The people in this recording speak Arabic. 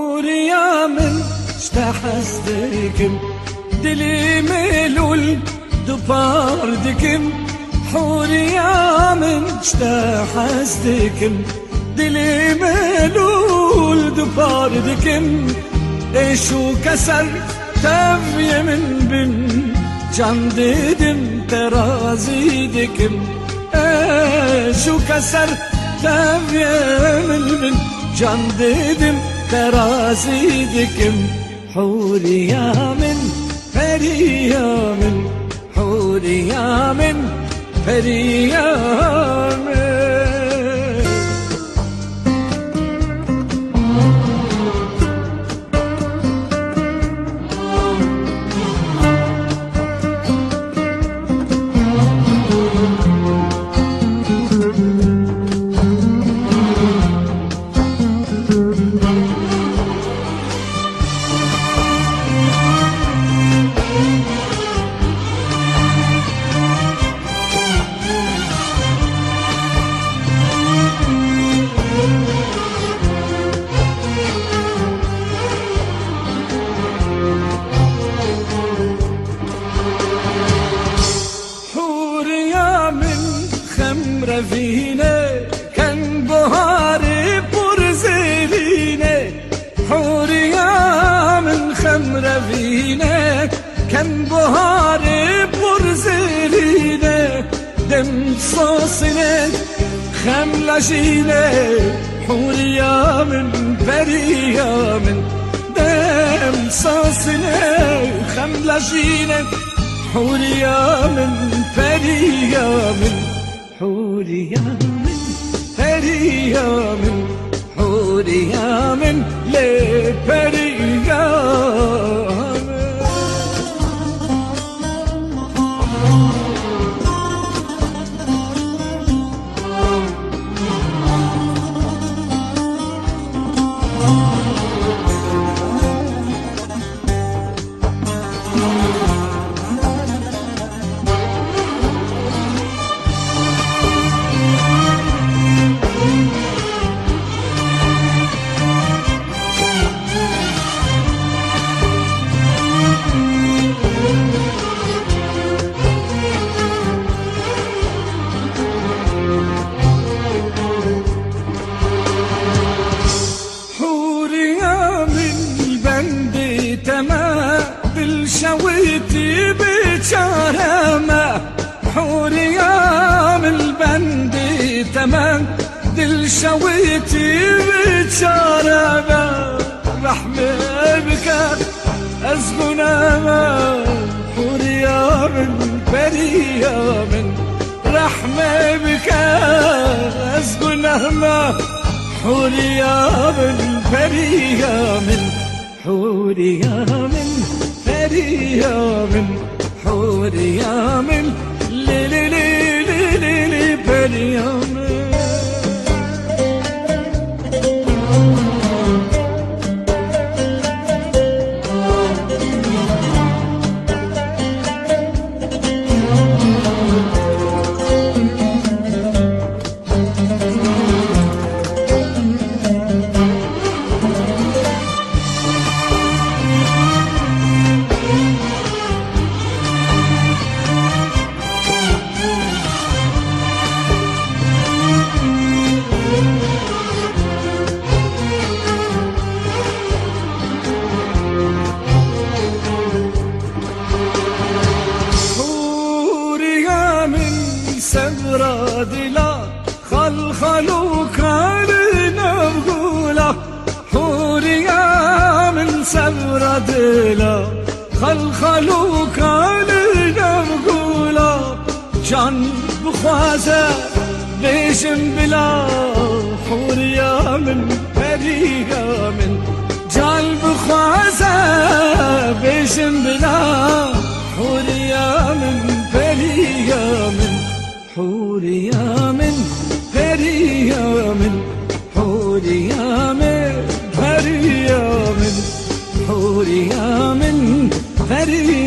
حوريا من اشتحزدكم دلي ملول دباردكم حوريا من اشتحزدكم دلي ملول دباردكم ايشو كسر تفي من بن can dedim terazidkim şu keser tevyemin can dedim terazidkim huriyamin feriyamin huriyamin feriyamin. رفينه كان بهاري برزيلينه حوريا من خمر فينه كان بهاري برزيلينه دم صوصينه خملشينه حوريا من بريا من دم صوصينه خملشينه حوريا من بريا من حوريا من فريا من حوريا من لفريا شويتي بشارمة حوريا من البندي تمام دل شويتي بشارمة رحمة بكار أزغنامة حوريا من بريا من رحمة بكار أزغنامة حوريا من بريا من حوريا من فريا من حوريا من لي لي لي لي لي لي فريا من سبرا دلا خلخلو كارنا بقولا حوريا من سبرا دلا خلخلو كارنا بقولا جان بخوازة بيشم بلا حوريا من فريا من جان بخوازة بيشم بلا حوريا من فريا من حوريا من فريا من حوريا من فريا من حوريا من فريا